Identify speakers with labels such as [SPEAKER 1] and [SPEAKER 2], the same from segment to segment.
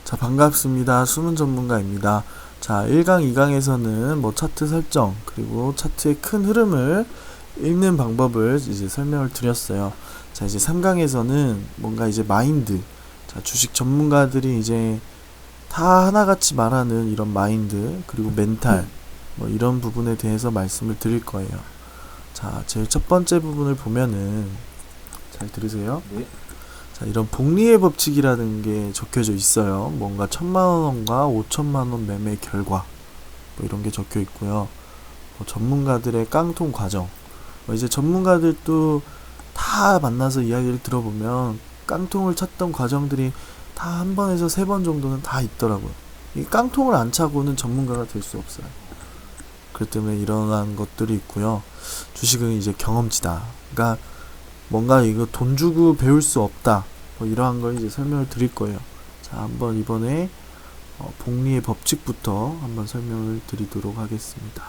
[SPEAKER 1] 자, 반갑습니다. 수능 전문가입니다. 자, 1강, 2강에서는 뭐 차트 설정, 그리고 차트의 큰 흐름을 읽는 방법을 이제 설명을 드렸어요. 자, 이제 3강에서는 뭔가 이제 마인드, 자, 주식 전문가들이 이제 다 하나같이 말하는 이런 마인드, 그리고 멘탈, 뭐 이런 부분에 대해서 말씀을 드릴 거예요. 자, 제일 첫 번째 부분을 보면은, 잘 들으세요.
[SPEAKER 2] 네.
[SPEAKER 1] 자, 이런 복리의 법칙이라는 게 적혀져 있어요. 뭔가 1,000만원과 5,000만원 매매 결과, 뭐 이런 게 적혀 있고요. 뭐 전문가들의 깡통 과정, 뭐 이제 전문가들도 다 만나서 이야기를 들어보면 깡통을 찾던 과정들이 다 한 번에서 3번 정도는 다 있더라고요. 이 깡통을 안 차고는 전문가가 될 수 없어요. 그렇기 때문에 이러한 것들이 있고요. 주식은 이제 경험치다. 그러니까 뭔가 이거 돈 주고 배울 수 없다. 뭐 이러한 걸 이제 설명을 드릴 거예요. 자, 한번 이번에 복리의 법칙부터 한번 설명을 드리도록 하겠습니다.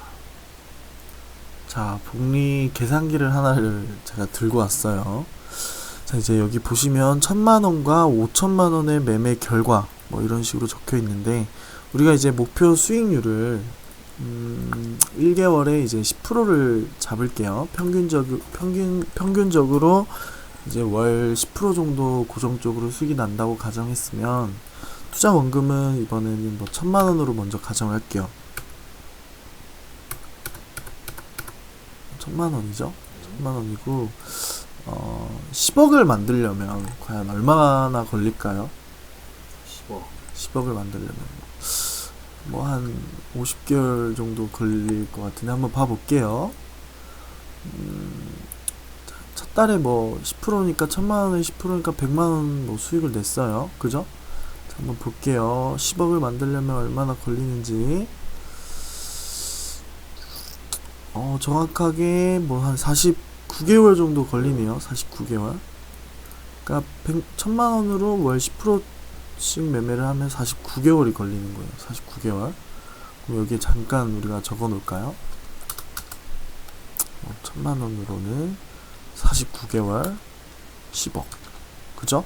[SPEAKER 1] 자, 복리 계산기를 하나를 제가 들고 왔어요. 자, 이제 여기 보시면 1,000만원과 5,000만원의 매매 결과 뭐 이런 식으로 적혀 있는데, 우리가 이제 목표 수익률을 1개월에 이제 10%를 잡을게요. 평균적으로 이제 월 10% 정도 고정적으로 수익이 난다고 가정했으면, 투자 원금은 이번에는 뭐 1,000만원으로 먼저 가정할게요. 1,000만원이죠? 1,000만원이고, 10억을 만들려면 과연 얼마나 걸릴까요? 10억을 만들려면 뭐 한 50개월 정도 걸릴 것 같은데 한번 봐볼게요. 첫 달에 뭐 10%니까 1,000만원에 10%니까 100만원 뭐 수익을 냈어요. 그죠? 자, 한번 볼게요. 10억을 만들려면 얼마나 걸리는지. 정확하게 뭐 한 49개월 정도 걸리네요. 49개월. 그러니까 1,000만원으로 월 10%씩 매매를 하면 49개월이 걸리는 거예요. 49개월. 그럼 여기에 잠깐 우리가 적어 놓을까요? 1,000만원으로는 49개월 10억. 그죠?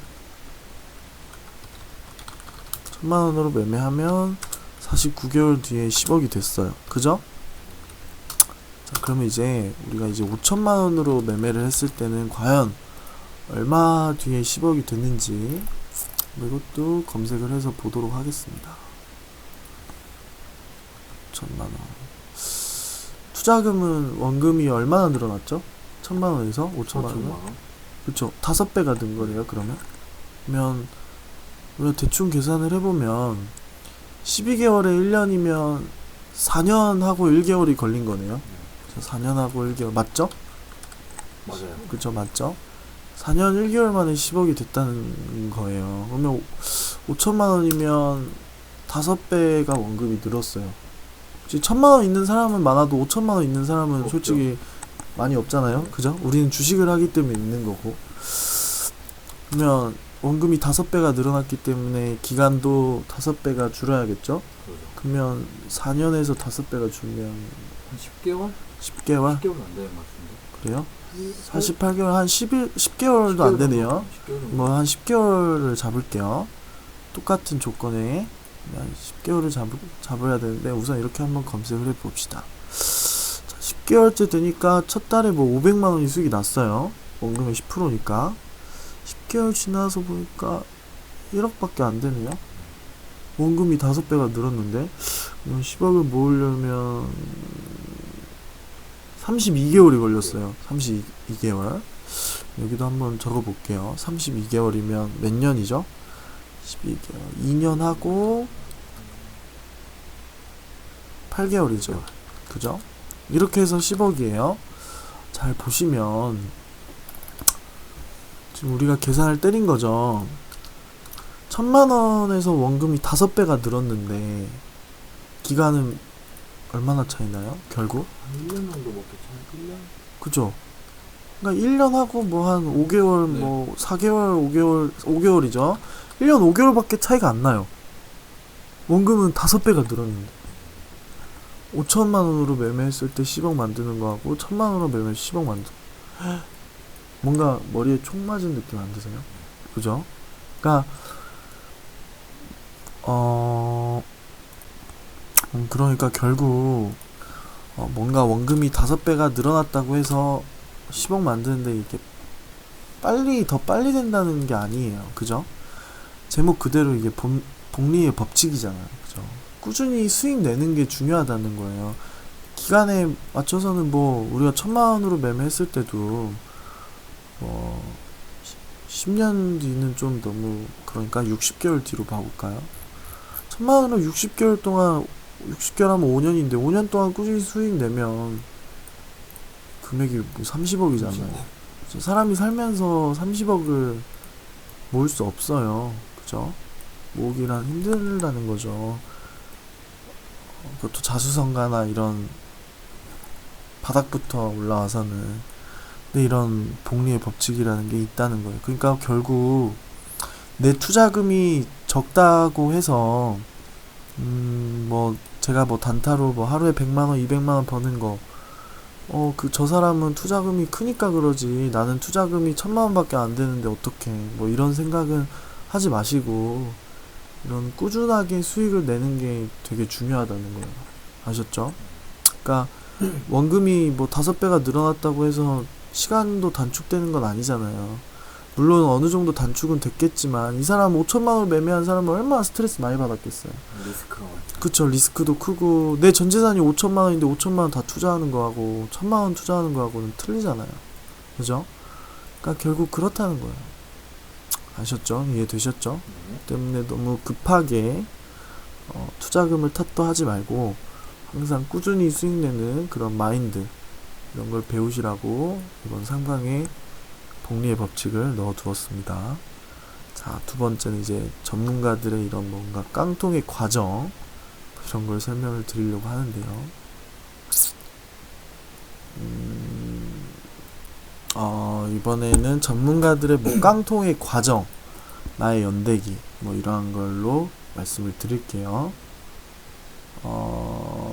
[SPEAKER 1] 1,000만원으로 매매하면 49개월 뒤에 10억이 됐어요. 그죠? 자, 그러면 이제 우리가 이제 5,000만원으로 매매를 했을 때는 과연 얼마 뒤에 10억이 됐는지 이것도 검색을 해서 보도록 하겠습니다. 5,000만원. 투자금은 원금이 얼마나 늘어났죠? 1,000만원에서 5,000만원? 그쵸. 5배가 는 거네요. 그러면 우리가 대충 계산을 해보면 12개월에 1년이면 4년하고 1개월이 걸린 거네요. 4년하고 1개월 맞죠?
[SPEAKER 2] 맞아요.
[SPEAKER 1] 그쵸, 맞죠? 4년 1개월 만에 10억이 됐다는 거예요. 그러면 5,000만원이면 5배가 원금이 늘었어요. 1,000만원 있는 사람은 많아도 5,000만원 있는 사람은
[SPEAKER 2] 없죠.
[SPEAKER 1] 솔직히 많이 없잖아요. 그죠? 우리는 주식을 하기 때문에 있는 거고. 그러면 원금이 5배가 늘어났기 때문에 기간도 5배가 줄어야겠죠?
[SPEAKER 2] 그러죠.
[SPEAKER 1] 그러면 4년에서 5배가 줄면
[SPEAKER 2] 한 10개월?
[SPEAKER 1] 10개월?
[SPEAKER 2] 10개월 안 되는 것 같은데.
[SPEAKER 1] 그래요? 48개월, 한 10개월도 안 되네요.
[SPEAKER 2] 10개월 정도.
[SPEAKER 1] 뭐 한 10개월을 잡을게요. 똑같은 조건에 한 10개월을 잡아야 되는데, 우선 이렇게 한번 검색을 해봅시다. 자, 10개월째 되니까 첫 달에 뭐 500만원이 수익이 났어요. 원금의 10%니까 10개월 지나서 보니까 1억밖에 안 되네요. 원금이 5배가 늘었는데, 그럼 10억을 모으려면 32개월이 걸렸어요. 32개월. 여기도 한번 적어볼게요. 32개월이면 몇 년이죠? 12개월. 2년하고 8개월이죠. 그죠? 이렇게 해서 10억이에요. 잘 보시면 지금 우리가 계산을 때린 거죠. 1,000만원에서 원금이 5배가 늘었는데 기간은 얼마나 차이나요? 결국?
[SPEAKER 2] 한 1년 정도 먹겠죠. 1년?
[SPEAKER 1] 그죠? 그러니까 1년하고 뭐 한 5개월,
[SPEAKER 2] 네.
[SPEAKER 1] 뭐 4개월, 5개월이죠. 1년 5개월밖에 차이가 안 나요. 원금은 5배가 늘었는데. 5,000만원으로 매매했을 때 10억 만드는 거하고 1,000만원으로 매매해서 10억 뭔가 머리에 총 맞은 느낌 안 드세요? 그죠? 그러니까 어, 그러니까 결국 뭔가 원금이 5배가 늘어났다고 해서 10억 만드는데 이게 더 빨리 된다는 게 아니에요. 그죠? 제목 그대로 이게 복리의 법칙이잖아요. 그죠? 꾸준히 수익 내는 게 중요하다는 거예요. 기간에 맞춰서는 뭐 우리가 1,000만 원으로 매매했을 때도 뭐 10년 뒤는 좀 너무, 그러니까 60개월 뒤로 봐볼까요? 1,000만 원으로 60개월 동안, 60개월 하면 5년인데 5년 동안 꾸준히 수익 내면 금액이 뭐 30억이잖아요. 사람이 살면서 30억을 모을 수 없어요. 그죠? 모으기란 힘들다는 거죠. 그것도 자수성가나 이런 바닥부터 올라와서는. 근데 이런 복리의 법칙이라는 게 있다는 거예요. 그러니까 결국 내 투자금이 적다고 해서 뭐 제가 뭐 단타로 뭐 하루에 100만원 200만원 버는 거, 저 사람은 투자금이 크니까 그러지 나는 투자금이 1,000만원밖에 안 되는데 어떡해, 뭐 이런 생각은 하지 마시고 이런 꾸준하게 수익을 내는 게 되게 중요하다는 거예요. 아셨죠? 그러니까 원금이 뭐 5배가 늘어났다고 해서 시간도 단축되는 건 아니잖아요. 물론 어느 정도 단축은 됐겠지만 이 사람 5천만 원 매매한 사람은 얼마나 스트레스 많이 받았겠어요.
[SPEAKER 2] 리스크가 많죠.
[SPEAKER 1] 그쵸. 리스크도 크고 내 전 재산이 5천만 원인데 5천만 원 다 투자하는 거하고 1,000만 원 투자하는 거하고는 틀리잖아요. 그죠? 그러니까 결국 그렇다는 거예요. 아셨죠? 이해되셨죠?
[SPEAKER 2] 네.
[SPEAKER 1] 때문에 너무 급하게 투자금을 탓도 하지 말고 항상 꾸준히 수익 내는 그런 마인드, 이런 걸 배우시라고 이번 3강에 복리의 법칙을 넣어 두었습니다. 자, 두 번째는 이제 전문가들의 이런 뭔가 깡통의 과정, 이런 걸 설명을 드리려고 하는데요. 이번에는 전문가들의 뭐 깡통의 과정, 나의 연대기, 뭐 이러한 걸로 말씀을 드릴게요.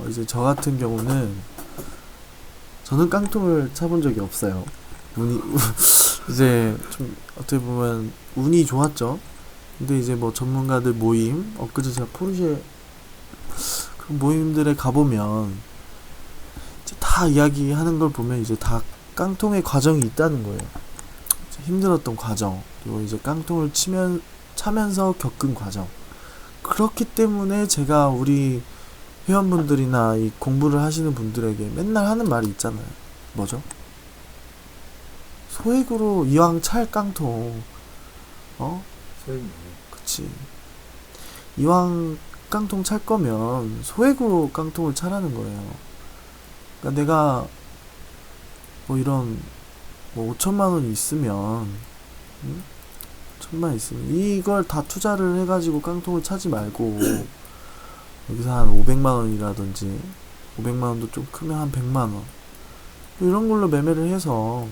[SPEAKER 1] 이제 저 같은 경우는 저는 깡통을 차본 적이 없어요. 이제 좀 어떻게 보면 운이 좋았죠. 근데 이제 뭐 전문가들 모임, 엊그제 제가 포르쉐 그런 모임들에 가보면 이제 다 이야기하는 걸 보면 이제 다 깡통의 과정이 있다는 거예요. 힘들었던 과정, 그리고 이제 깡통을 차면서 겪은 과정. 그렇기 때문에 제가 우리 회원분들이나 이 공부를 하시는 분들에게 맨날 하는 말이 있잖아요. 뭐죠? 소액으로 이왕 찰 깡통,
[SPEAKER 2] 소액
[SPEAKER 1] 그치. 이왕 깡통 찰 거면 소액으로 깡통을 차라는 거예요. 그러니까 내가 뭐 이런 뭐 5천만 원이 있으면, 1,000만 원 있으면 이걸 다 투자를 해가지고 깡통을 차지 말고 여기서 한 500만 원이라든지 500만 원도 좀 크면 한 100만 원 이런 걸로 매매를 해서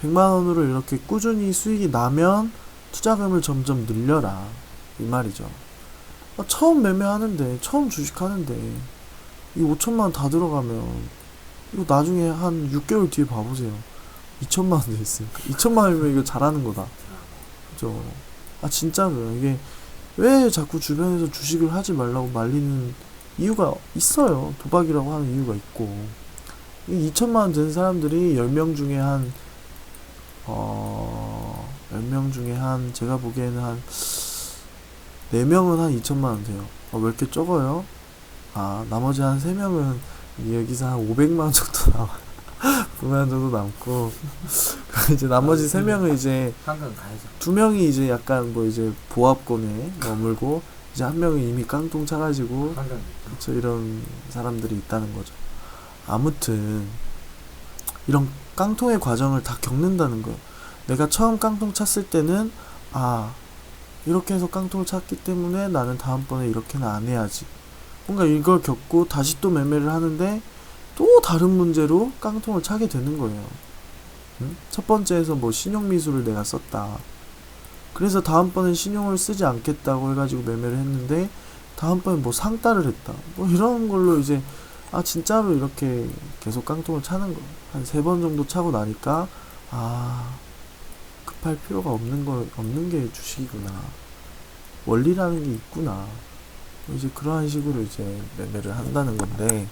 [SPEAKER 1] 100만 원으로 이렇게 꾸준히 수익이 나면 투자금을 점점 늘려라, 이 말이죠. 처음 매매하는데, 처음 주식하는데 이 5천만 원 다 들어가면 이거 나중에 한 6개월 뒤에 봐보세요. 2천만 원 돼 있으니까 2천만 원이면 이거 잘하는 거다. 그죠? 진짜로요. 이게 왜 자꾸 주변에서 주식을 하지 말라고 말리는 이유가 있어요. 도박이라고 하는 이유가 있고. 이 2천만 원 된 사람들이 10명 중에 한 10명 중에 제가 보기에는 한 4명은 한 2천만 원 돼요. 왜 이렇게 적어요? 나머지 한 3명은 여기서 한 500만 원 정도 나와요. 9만 원 정도 남고 이제 나머지 3명은 이제
[SPEAKER 2] 한강 가야죠.
[SPEAKER 1] 2명이 이제 약간 뭐 이제 보합권에 머물고 이제 1명은 이미 깡통 차가지고,
[SPEAKER 2] 한강.
[SPEAKER 1] 그쵸, 이런 사람들이 있다는 거죠. 아무튼 이런 깡통의 과정을 다 겪는다는 거예요. 내가 처음 깡통 찼을 때는 이렇게 해서 깡통을 찼기 때문에 나는 다음번에 이렇게는 안 해야지. 뭔가 이걸 겪고 다시 또 매매를 하는데 또 다른 문제로 깡통을 차게 되는 거예요. 첫 번째에서 뭐 신용미수를 내가 썼다. 그래서 다음번엔 신용을 쓰지 않겠다고 해가지고 매매를 했는데 다음번엔 뭐 상따를 했다. 뭐 이런 걸로 이제 진짜로 이렇게 계속 깡통을 차는 거예요. 한 3번 정도 차고 나니까 급할 필요가 없는 게 주식이구나. 원리라는 게 있구나. 이제 그러한 식으로 이제 매매를 한다는 건데,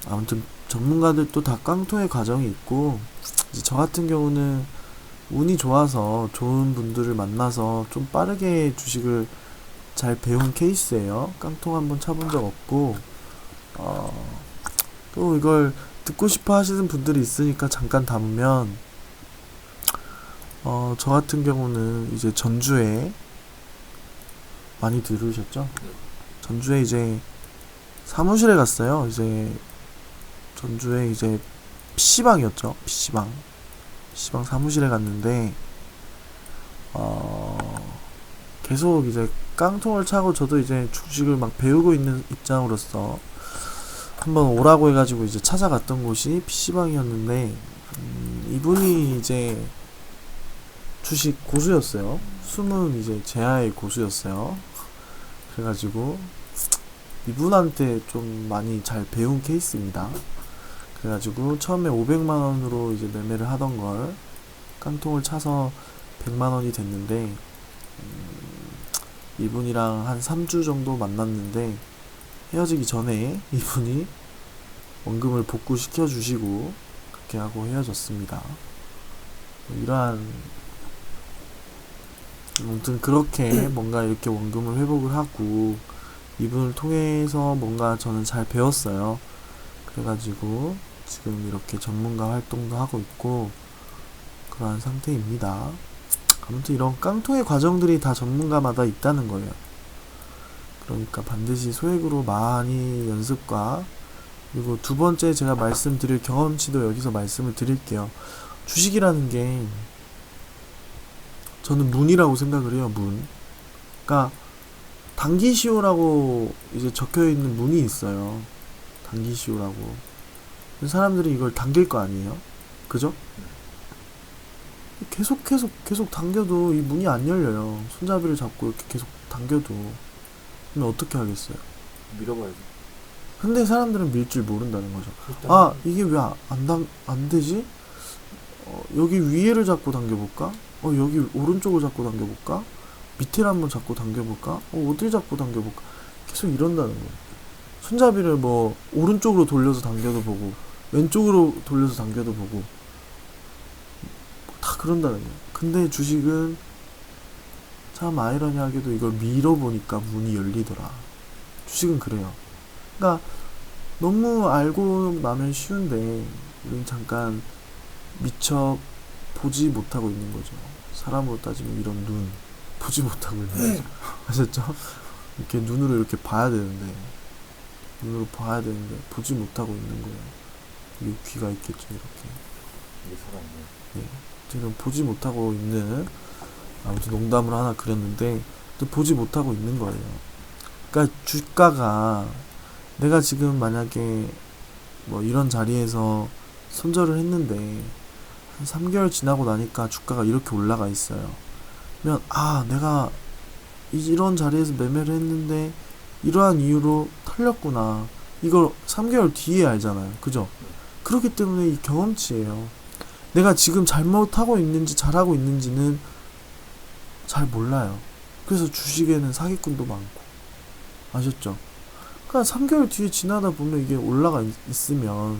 [SPEAKER 1] 아무튼 전문가들도 다 깡통의 과정이 있고, 이제 저 같은 경우는 운이 좋아서 좋은 분들을 만나서 좀 빠르게 주식을 잘 배운 케이스예요. 깡통 한번 차본 적 없고, 또 이걸 듣고 싶어 하시는 분들이 있으니까 잠깐 담으면, 저 같은 경우는 이제 전주에 많이 들으셨죠? 전주에 이제 사무실에 갔어요. 이제 전주에 이제 PC방이었죠. PC방 사무실에 갔는데, 계속 이제 깡통을 차고 저도 이제 주식을 막 배우고 있는 입장으로서 한번 오라고 해가지고 이제 찾아갔던 곳이 PC방이었는데, 이분이 이제 주식 고수였어요. 숨은 이제 제아의 고수였어요. 그래가지고 이분한테 좀 많이 잘 배운 케이스입니다. 그래가지고 처음에 500만원으로 이제 매매를 하던 걸 깡통을 차서 100만원이 됐는데, 이분이랑 한 3주 정도 만났는데 헤어지기 전에 이분이 원금을 복구시켜 주시고 그렇게 하고 헤어졌습니다. 이러한, 아무튼 그렇게 뭔가 이렇게 원금을 회복을 하고 이분을 통해서 뭔가 저는 잘 배웠어요. 그래가지고 지금 이렇게 전문가 활동도 하고 있고 그러한 상태입니다. 아무튼 이런 깡통의 과정들이 다 전문가마다 있다는 거예요. 그러니까 반드시 소액으로 많이 연습과, 그리고 두 번째 제가 말씀드릴 경험치도 여기서 말씀을 드릴게요. 주식이라는 게 저는 문이라고 생각을 해요. 문. 그러니까 당기시오라고 이제 적혀있는 문이 있어요. 당기시오라고. 사람들이 이걸 당길 거 아니에요? 그죠? 계속 당겨도 이 문이 안 열려요. 손잡이를 잡고 이렇게 계속 당겨도. 그러면 어떻게 하겠어요?
[SPEAKER 2] 밀어봐야지.
[SPEAKER 1] 근데 사람들은 밀 줄 모른다는 거죠.
[SPEAKER 2] 일단
[SPEAKER 1] 아, 이게 왜 안 되지? 여기 위에를 잡고 당겨볼까? 여기 오른쪽을 잡고 당겨볼까? 밑에를 한번 잡고 당겨볼까? 어딜 잡고 당겨볼까? 계속 이런다는 거예요. 손잡이를 뭐 오른쪽으로 돌려서 당겨도 보고 왼쪽으로 돌려서 당겨도 보고 다 그런다는 거예요. 근데 주식은 참 아이러니하게도 이걸 밀어보니까 문이 열리더라. 주식은 그래요. 그러니까 너무 알고 나면 쉬운데 우린 잠깐 미처 보지 못하고 있는 거죠. 사람으로 따지면 이런 눈 보지 못하고 있는 거죠. 아셨죠? 이렇게 눈으로 이렇게 봐야 되는데 보지 못하고 있는 거예요. 이게 귀가 있겠죠, 이렇게.
[SPEAKER 2] 이게 사람이네.
[SPEAKER 1] 네. 지금 보지 못하고 있는, 아무튼 농담으로 하나 그렸는데 또 보지 못하고 있는 거예요. 그러니까 주가가, 내가 지금 만약에 뭐 이런 자리에서 손절을 했는데 한 3개월 지나고 나니까 주가가 이렇게 올라가 있어요. 그러면 내가 이런 자리에서 매매를 했는데 이러한 이유로 털렸구나. 이걸 3개월 뒤에 알잖아요. 그죠? 그렇기 때문에 이 경험치예요. 내가 지금 잘못하고 있는지 잘하고 있는지는 잘 몰라요. 그래서 주식에는 사기꾼도 많고. 아셨죠? 그러니까 3개월 뒤에 지나다 보면 이게 올라가 있으면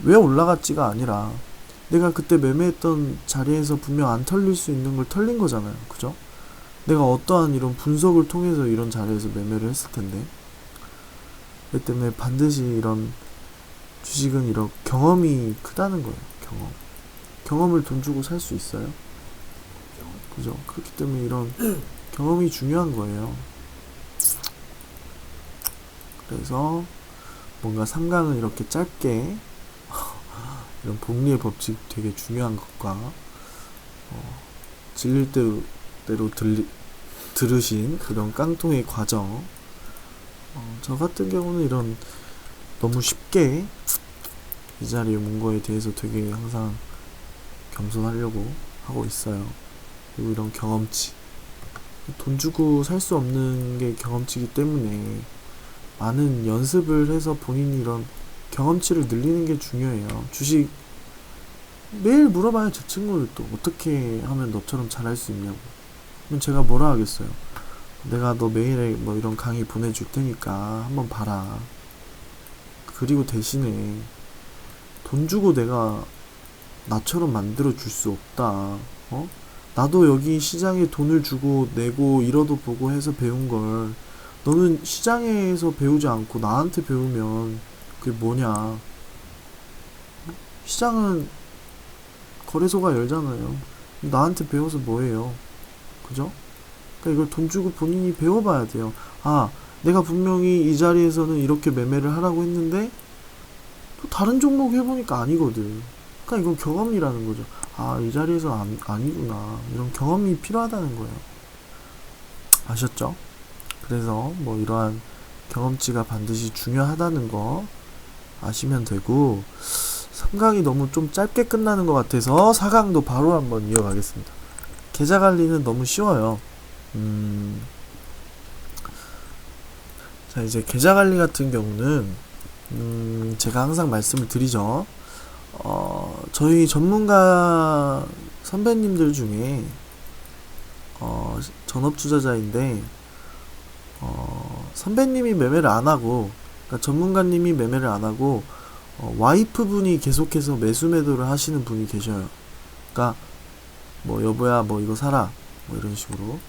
[SPEAKER 1] 왜 올라갔지가 아니라 내가 그때 매매했던 자리에서 분명 안 털릴 수 있는 걸 털린 거잖아요. 그죠? 내가 어떠한 이런 분석을 통해서 이런 자리에서 매매를 했을 텐데. 그렇기 때문에 반드시 이런 주식은 이런 경험이 크다는 거예요. 경험을 돈 주고 살 수 있어요? 그죠? 그렇기 때문에 이런 경험이 중요한 거예요. 그래서 뭔가 삼강은 이렇게 짧게 이런 복리의 법칙 되게 중요한 것과 질릴 대로 들으신 그런 깡통의 과정, 저 같은 경우는 이런 너무 쉽게 이 자리에 온 거에 대해서 되게 항상 겸손하려고 하고 있어요. 그리고 이런 경험치, 돈 주고 살 수 없는 게 경험치이기 때문에 많은 연습을 해서 본인이 이런 경험치를 늘리는 게 중요해요. 주식 매일 물어봐요. 제 친구들도 어떻게 하면 너처럼 잘할 수 있냐고. 그럼 제가 뭐라 하겠어요? 내가 너 메일에 뭐 이런 강의 보내줄 테니까 한번 봐라. 그리고 대신에 돈 주고 내가 나처럼 만들어 줄 수 없다. 어? 나도 여기 시장에 돈을 주고 내고 이러도 보고 해서 배운 걸 너는 시장에서 배우지 않고 나한테 배우면 그게 뭐냐. 시장은 거래소가 열잖아요. 나한테 배워서 뭐해요. 그죠? 그러니까 이걸 돈 주고 본인이 배워봐야 돼요. 아, 내가 분명히 이 자리에서는 이렇게 매매를 하라고 했는데 또 다른 종목 해보니까 아니거든. 그러니까 이건 경험이라는 거죠. 아, 이 자리에서 아니구나. 이런 경험이 필요하다는 거예요. 아셨죠? 그래서 뭐 이러한 경험치가 반드시 중요하다는 거 아시면 되고, 3강이 너무 좀 짧게 끝나는 것 같아서 4강도 바로 한번 이어가겠습니다. 계좌 관리는 너무 쉬워요. 자, 이제 계좌 관리 같은 경우는 제가 항상 말씀을 드리죠. 저희 전문가 선배님들 중에 전업 투자자인데 선배님이 매매를 안 하고, 그러니까 전문가님이 매매를 안 하고 와이프분이 계속해서 매수 매도를 하시는 분이 계셔요. 그러니까 뭐 여보야 뭐 이거 사라 뭐 이런 식으로.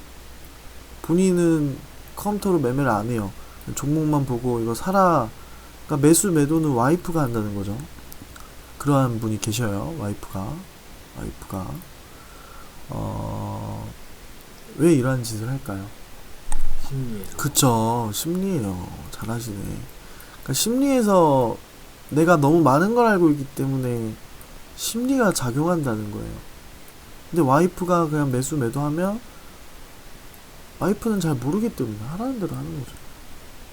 [SPEAKER 1] 본인은 컴퓨터로 매매를 안 해요. 종목만 보고 이거 사라. 그러니까 매수 매도는 와이프가 한다는 거죠. 그러한 분이 계셔요. 와이프가 왜 이러한 짓을 할까요?
[SPEAKER 2] 심리에서.
[SPEAKER 1] 그쵸, 심리예요. 잘하시네. 그러니까 심리에서 내가 너무 많은 걸 알고 있기 때문에 심리가 작용한다는 거예요. 근데 와이프가 그냥 매수 매도하면 와이프는 잘 모르기 때문에 하라는 대로 하는 거죠.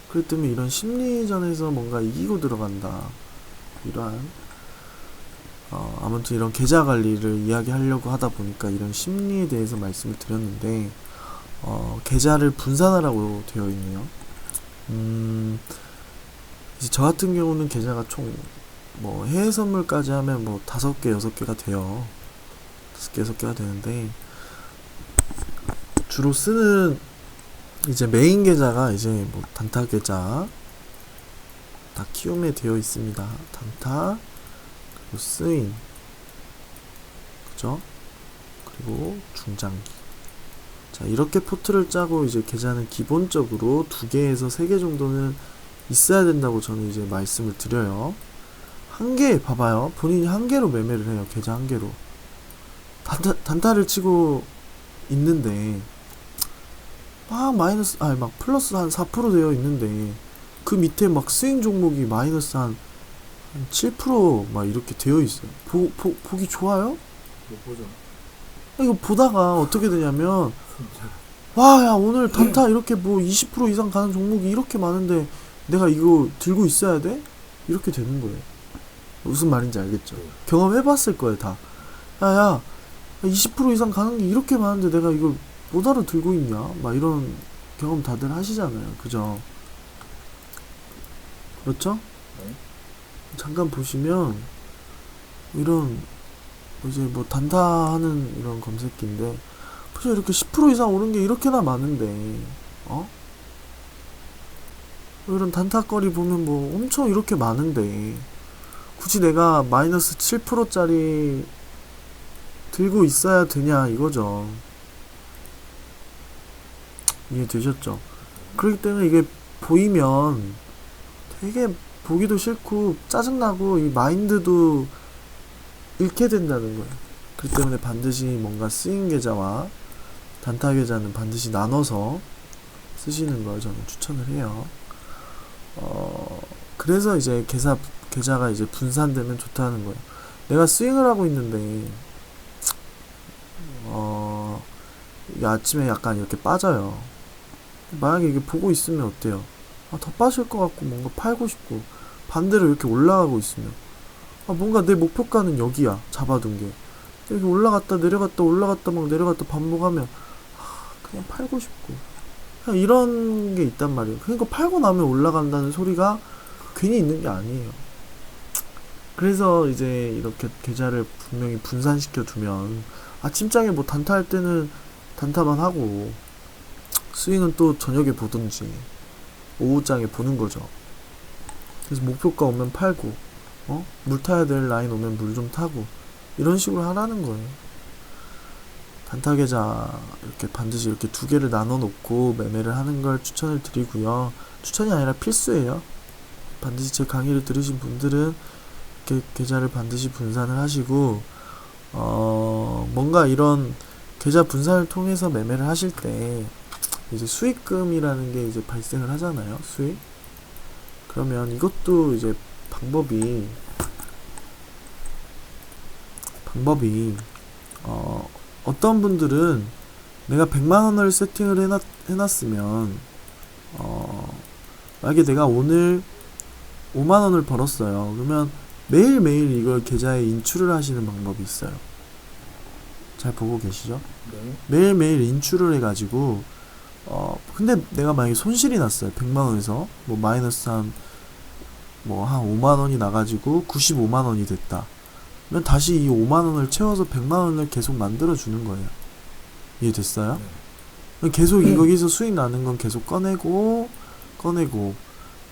[SPEAKER 1] 그렇기 때문에 이런 심리전에서 뭔가 이기고 들어간다. 이러한 아무튼 이런 계좌 관리를 이야기하려고 하다 보니까 이런 심리에 대해서 말씀을 드렸는데, 계좌를 분산하라고 되어 있네요. 이제 저 같은 경우는 계좌가 총 뭐 해외 선물까지 하면 뭐 5개, 6개가 돼요. 5개, 6개가 되는데, 주로 쓰는 이제 메인 계좌가 이제 뭐 단타 계좌 다 키움에 되어 있습니다. 단타, 그리고 스윙, 그죠? 그리고 중장기. 자, 이렇게 포트를 짜고 이제 계좌는 기본적으로 2개에서 3개 정도는 있어야 된다고 저는 이제 말씀을 드려요. 한 개 봐봐요. 본인이 한 개로 매매를 해요. 계좌 한 개로. 단타를 치고 있는데 막 마이너스, 아니 막 플러스 한 4% 되어 있는데 그 밑에 막 스윙 종목이 마이너스 한 7% 이렇게 되어 있어요. 보기 좋아요?
[SPEAKER 2] 못 보죠.
[SPEAKER 1] 이거 보다가 어떻게 되냐면, 와, 야, 오늘 단타 이렇게 뭐 20% 이상 가는 종목이 이렇게 많은데 내가 이거 들고 있어야 돼? 이렇게 되는 거예요. 무슨 말인지 알겠죠? 경험해봤을 거예요, 다. 야, 20% 이상 가는 게 이렇게 많은데 내가 이걸 뭐하러 들고 있냐? 막 이런 경험 다들 하시잖아요. 그죠? 그렇죠?
[SPEAKER 2] 네.
[SPEAKER 1] 잠깐 보시면 이런 이제 뭐 단타 하는 이런 검색기인데, 보시면 이렇게 10% 이상 오른 게 이렇게나 많은데, 이런 단타거리 보면 뭐 엄청 이렇게 많은데 굳이 내가 마이너스 7%짜리 들고 있어야 되냐 이거죠. 이해되셨죠? 그렇기 때문에 이게 보이면 되게 보기도 싫고 짜증나고 이 마인드도 잃게 된다는 거예요. 그렇기 때문에 반드시 뭔가 스윙 계좌와 단타 계좌는 반드시 나눠서 쓰시는 걸 저는 추천을 해요. 그래서 이제 계좌가 이제 분산되면 좋다는 거예요. 내가 스윙을 하고 있는데 이게 아침에 약간 이렇게 빠져요. 만약에 이게 보고 있으면 어때요? 더 빠질 것 같고 뭔가 팔고 싶고, 반대로 이렇게 올라가고 있으면 뭔가 내 목표가는 여기야, 잡아둔 게. 이렇게 올라갔다 내려갔다 올라갔다 막 내려갔다 반복하면 그냥 팔고 싶고, 그냥 이런 게 있단 말이에요. 그러니까 팔고 나면 올라간다는 소리가 괜히 있는 게 아니에요. 그래서 이제 이렇게 계좌를 분명히 분산시켜 두면 아침장에 뭐 단타할 때는 단타만 하고 스윙은 또 저녁에 보든지 오후장에 보는 거죠. 그래서 목표가 오면 팔고, 물 타야 될 라인 오면 물 좀 타고, 이런 식으로 하라는 거예요. 단타 계좌 이렇게 반드시 이렇게 두 개를 나눠 놓고 매매를 하는 걸 추천을 드리고요. 추천이 아니라 필수예요. 반드시 제 강의를 들으신 분들은 이렇게 계좌를 반드시 분산을 하시고, 뭔가 이런 계좌 분산을 통해서 매매를 하실 때 이제 수익금이라는 게 이제 발생을 하잖아요. 수익. 그러면 이것도 이제 방법이 어떤 분들은 내가 100만원을 세팅을 해놨으면 만약에 내가 오늘 5만원을 벌었어요. 그러면 매일매일 이걸 계좌에 인출을 하시는 방법이 있어요. 잘 보고 계시죠?
[SPEAKER 2] 네.
[SPEAKER 1] 매일매일 인출을 해가지고 근데 내가 만약에 손실이 났어요. 100만원에서 뭐 마이너스 한 5만원이 나가지고 95만원이 됐다. 그러면 다시 이 5만원을 채워서 100만원을 계속 만들어주는 거예요. 이해됐어요?
[SPEAKER 2] 네.
[SPEAKER 1] 계속 여기서 수익 나는 건 계속 꺼내고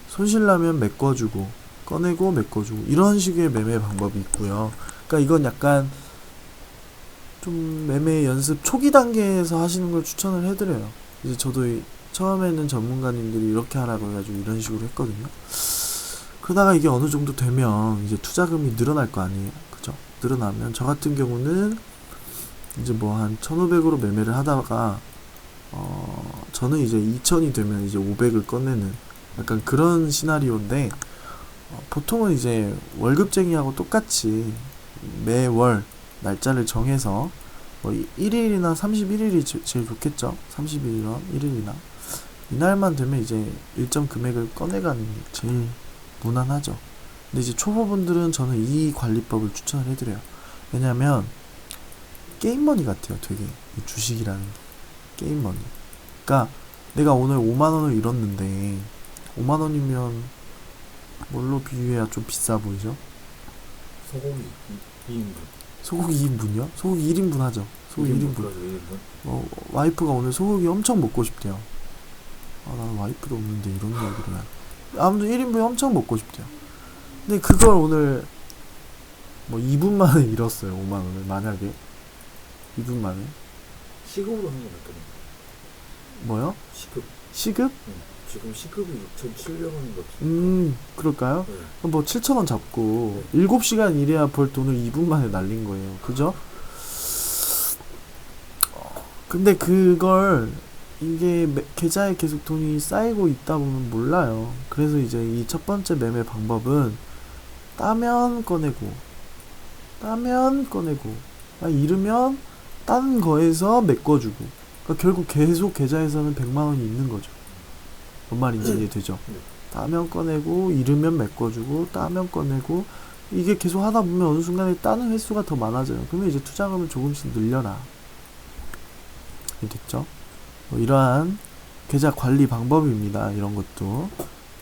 [SPEAKER 1] 손실 나면 메꿔주고 꺼내고 메꿔주고 이런 식의 매매 방법이 있고요. 그러니까 이건 약간 좀 매매 연습 초기 단계에서 하시는 걸 추천을 해드려요. 이제 저도 처음에는 전문가님들이 이렇게 하라고 해가지고 이런 식으로 했거든요. 그러다가 이게 어느 정도 되면 이제 투자금이 늘어날 거 아니에요. 그죠? 늘어나면 저 같은 경우는 이제 뭐 한 1,500으로 매매를 하다가 저는 이제 2,000이 되면 이제 500을 꺼내는 약간 그런 시나리오인데 보통은 이제 월급쟁이하고 똑같이 매월 날짜를 정해서 뭐 1일이나 31일이 제일 좋겠죠. 31일이나 1일이나 이날만 되면 이제 일정 금액을 꺼내가는 게 제일 무난하죠. 근데 이제 초보분들은 저는 이 관리법을 추천을 해드려요. 왜냐면 게임머니 같아요. 되게 이 주식이라는 게 게임머니. 그러니까 내가 오늘 5만원을 잃었는데 5만원이면 뭘로 비유해야 좀 비싸 보이죠?
[SPEAKER 2] 소고기 2인분.
[SPEAKER 1] 소고기 2인분이요? 소고기 1인분 하죠. 소고기 1인분. 와이프가 오늘 소고기 엄청 먹고 싶대요. 나는 와이프도 없는데 이런 얘기를 해. 아무튼 1인분이 엄청 먹고 싶대요. 근데 그걸 오늘 뭐 2분 만에 잃었어요. 5만원을 만약에 2분 만에.
[SPEAKER 2] 시급으로 하는 건 어떠냐?
[SPEAKER 1] 뭐요?
[SPEAKER 2] 시급.
[SPEAKER 1] 시급?
[SPEAKER 2] 지금 시급이 6,700원인 것 같은데.
[SPEAKER 1] 그럴까요?
[SPEAKER 2] 네.
[SPEAKER 1] 그럼 뭐 7,000원 잡고 7시간 일해야 벌 돈을 2분 만에 날린 거예요. 그죠? 근데 그걸 이게 계좌에 계속 돈이 쌓이고 있다 보면 몰라요. 그래서 이제 이 첫 번째 매매 방법은 따면 꺼내고 잃으면 딴 거에서 메꿔주고, 그러니까 결국 계속 계좌에서는 100만원이 있는 거죠. 뭔 말인지 이해되죠? 따면 꺼내고 잃으면 메꿔주고 따면 꺼내고 이게 계속 하다 보면 어느 순간에 따는 횟수가 더 많아져요. 그러면 이제 투자금을 조금씩 늘려라. 됐죠? 뭐 이러한 계좌 관리 방법입니다. 이런 것도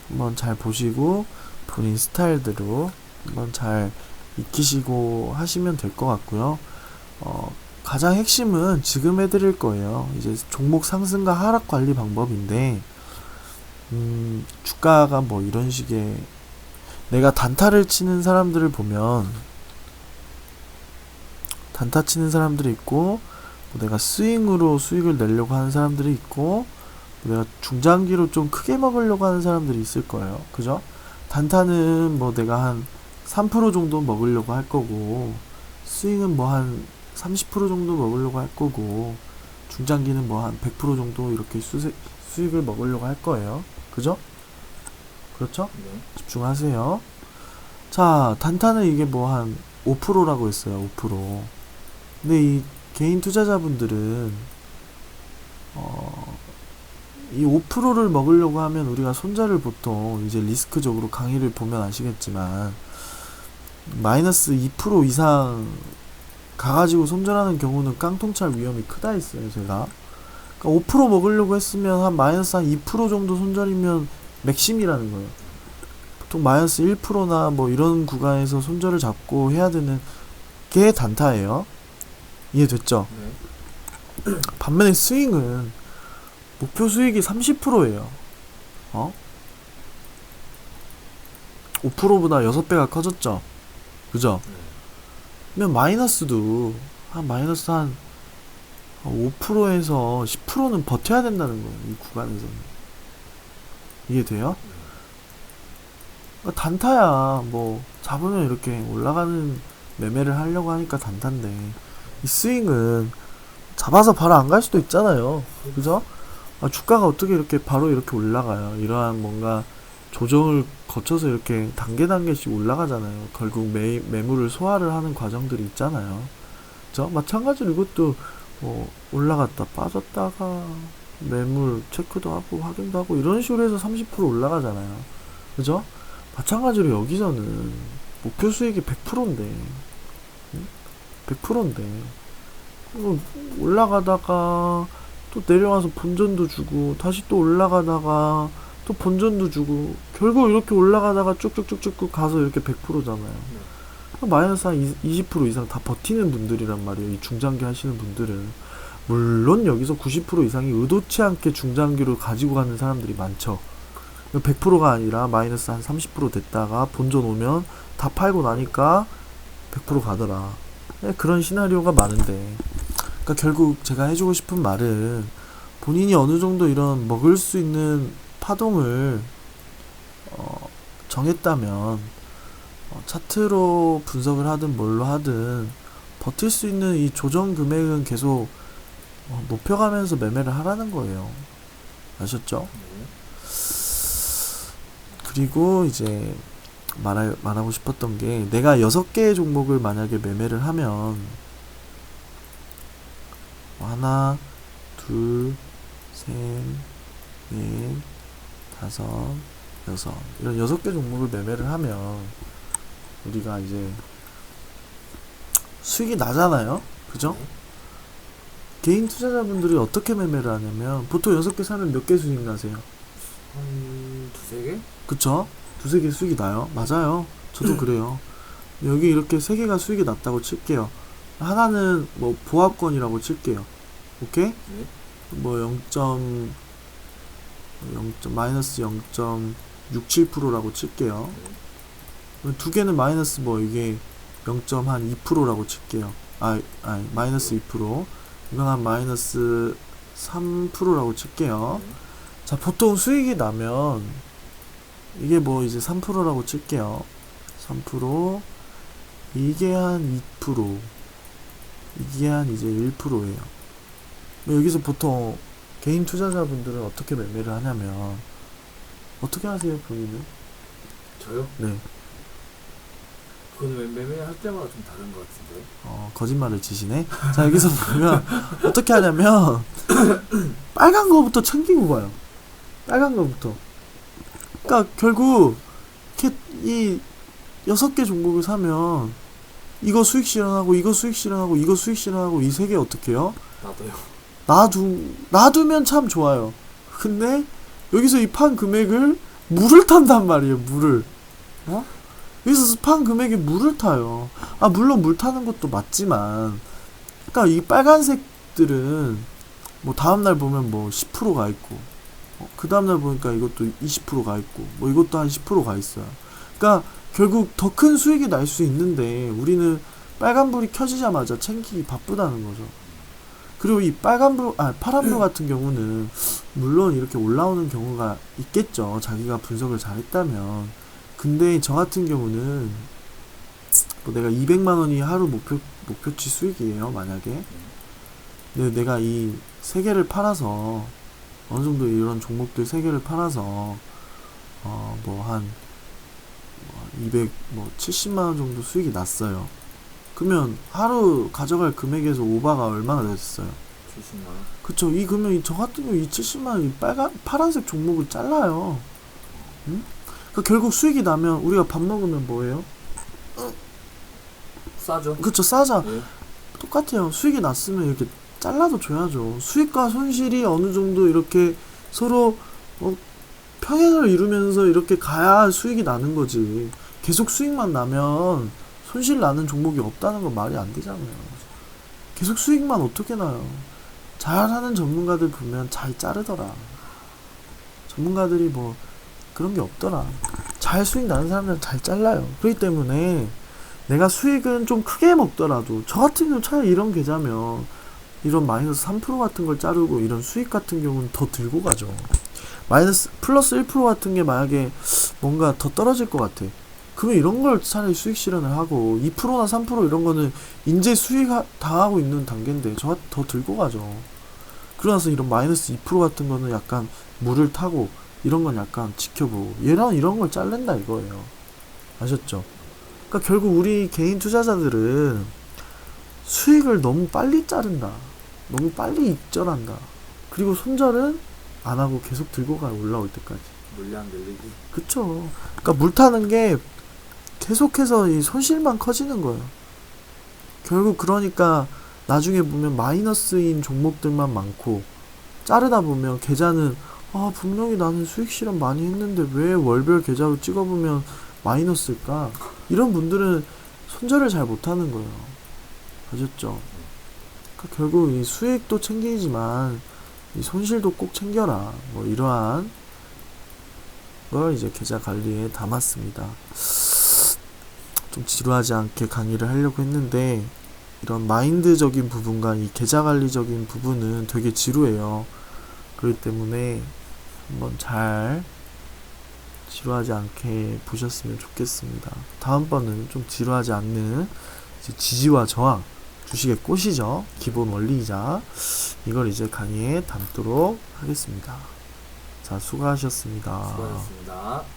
[SPEAKER 1] 한번 잘 보시고 본인 스타일대로 한번 잘 익히시고 하시면 될 것 같고요. 가장 핵심은 지금 해드릴 거예요. 이제 종목 상승과 하락 관리 방법인데 주가가 뭐 이런 식의 내가 단타를 치는 사람들을 보면 단타 치는 사람들이 있고 뭐 내가 스윙으로 수익을 내려고 하는 사람들이 있고 뭐 내가 중장기로 좀 크게 먹으려고 하는 사람들이 있을 거예요. 그죠? 단타는 뭐 내가 한 3% 정도 먹으려고 할 거고 스윙은 뭐 한 30% 정도 먹으려고 할 거고 중장기는 뭐 한 100% 정도 이렇게 수익을 먹으려고 할 거예요. 그죠? 그렇죠?
[SPEAKER 2] 네.
[SPEAKER 1] 집중하세요. 자, 단타는 이게 뭐 한 5%라고 했어요. 5%. 근데 이 개인 투자자분들은 이 5%를 먹으려고 하면 우리가 손절을 보통 이제 리스크적으로 강의를 보면 아시겠지만 마이너스 2% 이상 가가지고 손절하는 경우는 깡통찰 위험이 크다 했어요. 제가 그러니까 5% 먹으려고 했으면 한 마이너스 한 2% 정도 손절이면 맥심이라는 거예요. 보통 마이너스 1%나 뭐 이런 구간에서 손절을 잡고 해야 되는 게 단타예요. 이해됐죠?
[SPEAKER 2] 네.
[SPEAKER 1] 반면에 스윙은 목표 수익이 30%예요. 5%보다 6배가 커졌죠. 그죠?
[SPEAKER 2] 네.
[SPEAKER 1] 그러면 마이너스도 마이너스 한 5%에서 10%는 버텨야 된다는 거예요. 이 구간에서는. 이해돼요? 그러니까 단타야. 뭐 잡으면 이렇게 올라가는 매매를 하려고 하니까 단타인데, 이 스윙은 잡아서 바로 안 갈 수도 있잖아요. 그죠? 주가가 어떻게 이렇게 바로 이렇게 올라가요? 이러한 뭔가 조정을 거쳐서 이렇게 단계씩 올라가잖아요. 결국 매물을 소화를 하는 과정들이 있잖아요. 그죠? 마찬가지로 이것도 뭐 올라갔다 빠졌다가 매물 체크도 하고 확인도 하고 이런 식으로 해서 30% 올라가잖아요. 그죠? 마찬가지로 여기서는 목표 수익이 100%인데 100%인데 올라가다가 또 내려와서 본전도 주고 다시 또 올라가다가 또 본전도 주고 결국 이렇게 올라가다가 쭉쭉쭉쭉 가서 이렇게 100%잖아요. 마이너스 한 20% 이상 다 버티는 분들이란 말이에요. 이 중장기 하시는 분들은. 물론 여기서 90% 이상이 의도치 않게 중장기로 가지고 가는 사람들이 많죠. 100%가 아니라 마이너스 한 30% 됐다가 본전 오면 다 팔고 나니까 100% 가더라. 그런 시나리오가 많은데, 그러니까 결국 제가 해주고 싶은 말은, 본인이 어느 정도 이런 먹을 수 있는 파동을 정했다면 차트로 분석을 하든 뭘로 하든 버틸 수 있는 이 조정 금액은 계속 높여가면서 매매를 하라는 거예요. 아셨죠? 그리고 이제 말하고 싶었던 게, 내가 6개의 종목을 만약에 매매를 하면 하나, 둘, 셋, 넷, 다섯, 여섯, 이런 6개 종목을 매매를 하면 우리가 이제 수익이 나잖아요. 그죠? 개인 투자자분들이 어떻게 매매를 하냐면, 보통 6개 사면 몇 개 수익 나세요?
[SPEAKER 2] 한 두세 개?
[SPEAKER 1] 그쵸? 두세 개 수익이 나요. 맞아요. 저도 그래요. 여기 이렇게 3개가 수익이 났다고 칠게요. 하나는 뭐 보합권이라고 칠게요. 오케이?
[SPEAKER 2] 네.
[SPEAKER 1] 뭐 마이너스 0.67%라고 칠게요. 두 개는 마이너스 뭐 이게 0.2%라고 칠게요. 마이너스 2%. 이건 한 마이너스 3%라고 칠게요. 자, 보통 수익이 나면 이게 뭐 이제 3%라고 칠게요. 3%, 이게 한 2%, 이게 한 이제 1%예요. 여기서 보통 개인 투자자분들은 어떻게 매매를 하냐면, 어떻게 하세요, 본인은?
[SPEAKER 2] 저요?
[SPEAKER 1] 네.
[SPEAKER 2] 그건 매매할 때마다 좀 다른 것 같은데.
[SPEAKER 1] 거짓말을 치시네. 자, 여기서 보면 어떻게 하냐면 빨간 거부터 챙기고 가요. 빨간 거부터. 그러니까 결국 이렇게 이 6개 종목을 사면 이거 수익 실현하고 이거 수익 실현하고 이거 수익 실현하고 이 3개 어떻게 해요?
[SPEAKER 2] 나도요.
[SPEAKER 1] 놔두면 참 좋아요. 근데 여기서 이 판 금액을 물을 탄단 말이에요. 물을. 여기서 판 금액이 물을 타요. 물론 물 타는 것도 맞지만, 그러니까 이 빨간색들은 뭐 다음날 보면 뭐 10%가 있고, 그 다음날 보니까 이것도 20%가 있고, 뭐 이것도 한 10%가 있어요. 그러니까 결국 더 큰 수익이 날 수 있는데 우리는 빨간불이 켜지자마자 챙기기 바쁘다는 거죠. 그리고 이 파란불 같은 경우는 물론 이렇게 올라오는 경우가 있겠죠. 자기가 분석을 잘했다면. 근데 저 같은 경우는 뭐 내가 200만 원이 하루 목표치 수익이에요, 만약에. 근데 내가 이 3개를 팔아서 어느 정도 이런 종목들 3개를 팔아서 뭐 한 70만 원 정도 수익이 났어요. 그러면 하루 가져갈 금액에서 오바가 얼마나 됐어요?
[SPEAKER 2] 70만 원.
[SPEAKER 1] 그쵸. 그러면 저 같은 경우 이 70만 원 이 파란색 종목을 잘라요. 응? 그러니까 결국 수익이 나면 우리가 밥 먹으면 뭐예요?
[SPEAKER 2] 싸죠.
[SPEAKER 1] 그쵸, 싸자.
[SPEAKER 2] 네.
[SPEAKER 1] 똑같아요. 수익이 났으면 이렇게 잘라도 줘야죠. 수익과 손실이 어느 정도 이렇게 서로 평행을 이루면서 이렇게 가야 수익이 나는 거지. 계속 수익만 나면 손실 나는 종목이 없다는 건 말이 안 되잖아요. 계속 수익만 어떻게 나요? 잘하는 전문가들 보면 잘 자르더라. 전문가들이 뭐 그런 게 없더라. 잘 수익 나는 사람들은 잘 잘라요. 그렇기 때문에 내가 수익은 좀 크게 먹더라도 저 같은 경우 차라리 이런 계좌면 이런 마이너스 3% 같은 걸 자르고 이런 수익 같은 경우는 더 들고 가죠. 마이너스 플러스 1% 같은 게 만약에 뭔가 더 떨어질 것 같아. 그러면 이런 걸 차라리 수익 실현을 하고 2%나 3% 이런 거는 이제 수익 당하고 있는 단계인데 저 더 들고 가죠. 그러나서 이런 마이너스 2% 같은 거는 약간 물을 타고 이런 건 약간 지켜보고 얘랑 이런 걸 자른다 이거예요. 아셨죠? 그러니까 결국 우리 개인 투자자들은 수익을 너무 빨리 자른다. 너무 빨리 익절한다. 그리고 손절은 안 하고 계속 들고 가요. 올라올 때까지.
[SPEAKER 2] 물량 늘리기.
[SPEAKER 1] 그쵸. 그러니까 물 타는 게 계속해서 이 손실만 커지는 거예요. 결국 그러니까 나중에 보면 마이너스인 종목들만 많고 자르다 보면 계좌는 분명히 나는 수익 실현 많이 했는데 왜 월별 계좌로 찍어보면 마이너스일까? 이런 분들은 손절을 잘 못하는 거예요. 아셨죠? 그러니까 결국 이 수익도 챙기지만 이 손실도 꼭 챙겨라. 뭐 이러한 걸 이제 계좌 관리에 담았습니다. 좀 지루하지 않게 강의를 하려고 했는데 이런 마인드적인 부분과 이 계좌 관리적인 부분은 되게 지루해요. 그렇기 때문에 한번 잘 지루하지 않게 보셨으면 좋겠습니다. 다음번은 좀 지루하지 않는 이제 지지와 저항, 주식의 꽃이죠. 기본 원리이자 이걸 이제 강의에 담도록 하겠습니다. 자, 수고하셨습니다.
[SPEAKER 2] 수고하셨습니다.